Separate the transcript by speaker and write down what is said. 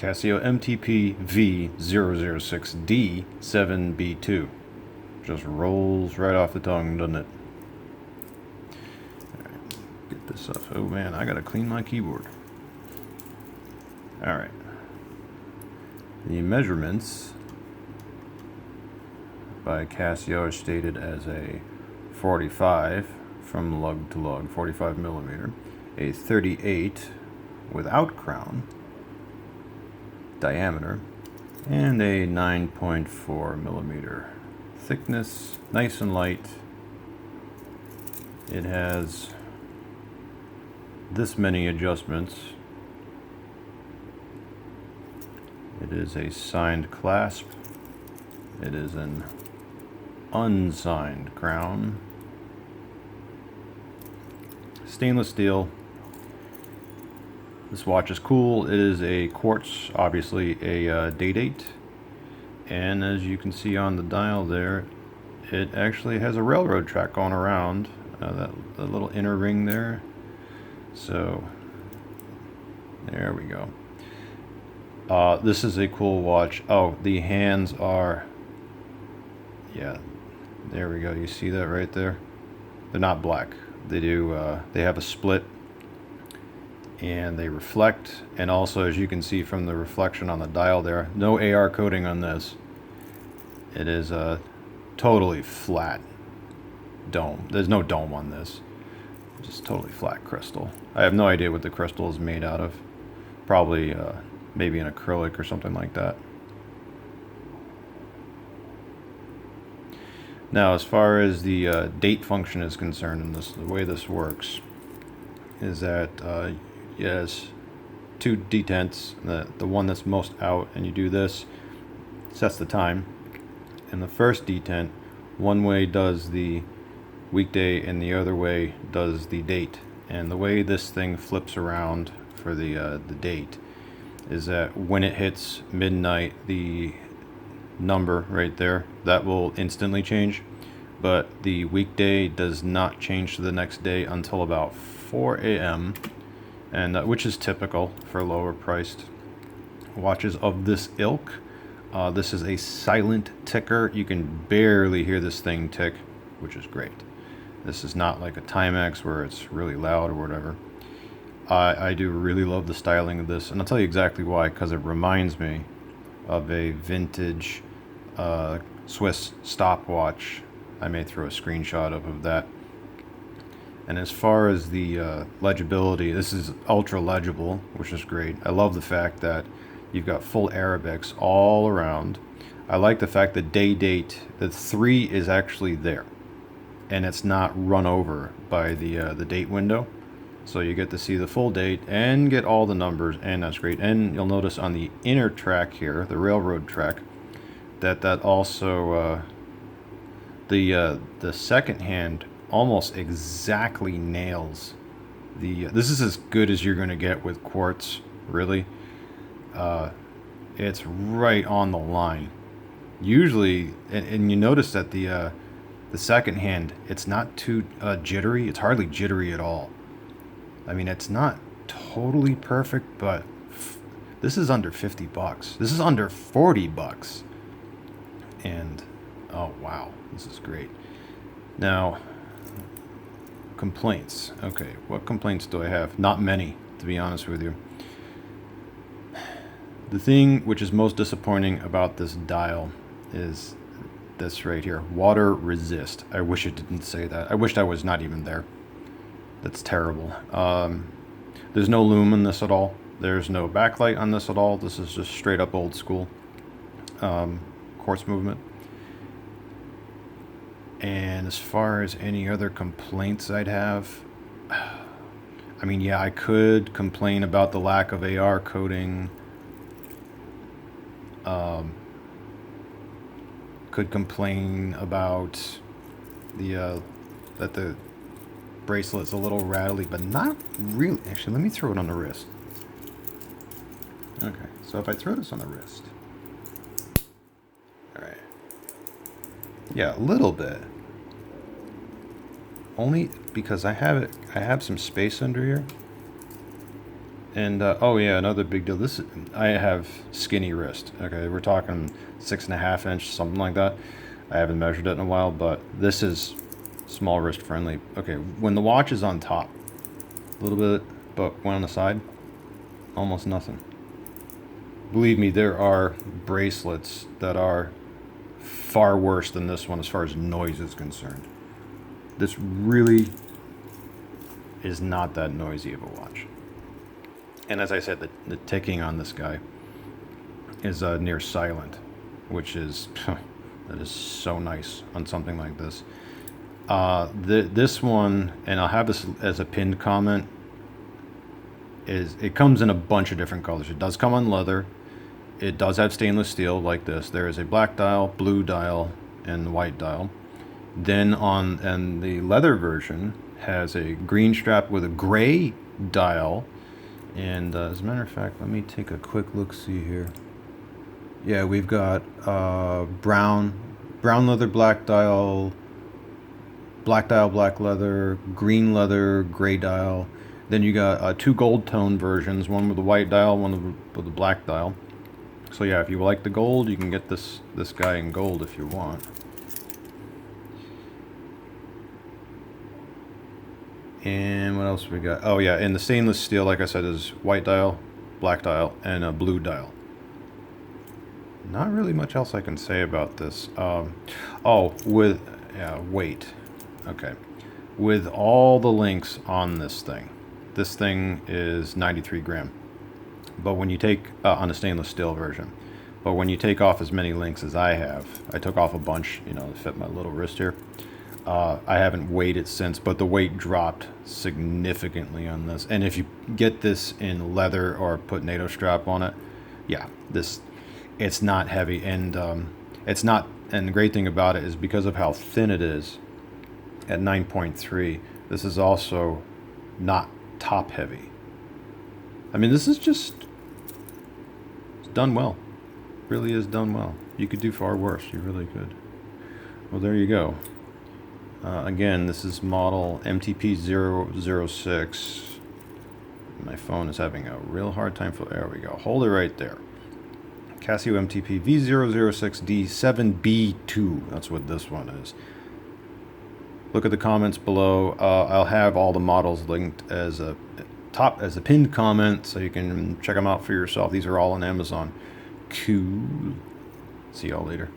Speaker 1: Casio MTP V006D7B2. Just rolls right off the tongue, doesn't it? Alright, get this off. Oh man, I gotta clean my keyboard. Alright. The measurements by Casio are stated as a 45 from lug to lug, 45 millimeter, a 38 without crown diameter, and a 9.4 millimeter thickness, nice and light. It has this many adjustments. It is a signed clasp. It is an unsigned crown. Stainless steel. This watch is cool. It is a quartz, obviously a day date. And as you can see on the dial there, it actually has a railroad track going around that little inner ring there. So there we go. This is a cool watch. Oh, the hands are, yeah, there we go. You see that right there? They're not black. They do. They have a split, and they reflect. And also, as you can see from the reflection on the dial there, no AR coating on this. It is a totally flat dome. There's no dome on this. Just totally flat crystal. I have no idea what the crystal is made out of. Probably maybe an acrylic or something like that. Now, as far as the date function is concerned, and the way this works is that yes, two detents. The one that's most out, and you do this, sets the time. And the first detent, one way does the weekday, and the other way does the date. And the way this thing flips around for the date is that when it hits midnight, the number right there, that will instantly change, but the weekday does not change to the next day until about 4 a.m. and which is typical for lower priced watches of this ilk. This is a silent ticker. You can barely hear this thing tick, which is great. This is not like a Timex where it's really loud or whatever. I do really love the styling of this, and I'll tell you exactly why, because it reminds me of a vintage Swiss stopwatch. I may throw a screenshot of that. And as far as the legibility, this is ultra legible, which is great. I love the fact that you've got full Arabics all around. I like the fact that day date, the 3 is actually there, and it's not run over by the date window. So you get to see the full date and get all the numbers, and that's great. And you'll notice on the inner track here, the railroad track, that also the second hand almost exactly nails the. This is as good as you're going to get with quartz, really. It's right on the line. Usually, and you notice that the second hand, it's not too jittery. It's hardly jittery at all. I mean, it's not totally perfect, but this is under $50. This is under $40. And, oh wow, this is great. Now, complaints. Okay, what complaints do I have? Not many, to be honest with you. The thing which is most disappointing about this dial is this right here. Water resist. I wish it didn't say that. I wished I was not even there. That's terrible. There's no lume on this at all. There's no backlight on this at all. This is just straight up old school quartz movement. And as far as any other complaints I'd have, I mean, yeah, I could complain about the lack of AR coating. Could complain about the that the bracelet's a little rattly, but not really. Actually, let me throw it on the wrist. Okay, so if I throw this on the wrist, all right, yeah, a little bit. Only because I have some space under here. And oh yeah, another big deal. This I have skinny wrist. Okay, we're talking 6.5 inch, something like that. I haven't measured it in a while, but this is small wrist friendly. Okay, when the watch is on top, a little bit, but when on the side, almost nothing. Believe me, there are bracelets that are far worse than this one as far as noise is concerned. This really is not that noisy of a watch. And as I said, the ticking on this guy is near silent, which is that is so nice on something like this. This one, and I'll have this as a pinned comment, is it comes in a bunch of different colors. It does come on leather. It does have stainless steel like this. There is a black dial, blue dial, and white dial. Then and the leather version has a green strap with a gray dial. And as a matter of fact, let me take a quick look-see here. Yeah, we've got brown leather, black dial, black leather, green leather, gray dial. Then you got two gold tone versions, one with a white dial, one with a black dial. So yeah, if you like the gold, you can get this guy in gold if you want. And what else we got? Oh yeah, and the stainless steel, like I said, is white dial, black dial, and a blue dial. Not really much else I can say about this. Weight. Okay. With all the links on this thing is 93 gram. But when you take, on the stainless steel version, but when you take off as many links as I have, I took off a bunch, to fit my little wrist here. I haven't weighed it since, but the weight dropped significantly on this. And if you get this in leather or put NATO strap on it, yeah, it's not heavy, and it's not. And the great thing about it is because of how thin it is, at 9.3, this is also not top heavy. I mean, this is it's done well. Really is done well. You could do far worse. You really could. Well, there you go. Again, this is model MTP006. My phone is having a real hard time. There we go. Hold it right there. Casio MTP V006D7B2. That's what this one is. Look at the comments below. I'll have all the models linked as a pinned comment, so you can check them out for yourself. These are all on Amazon. Cool. See y'all later.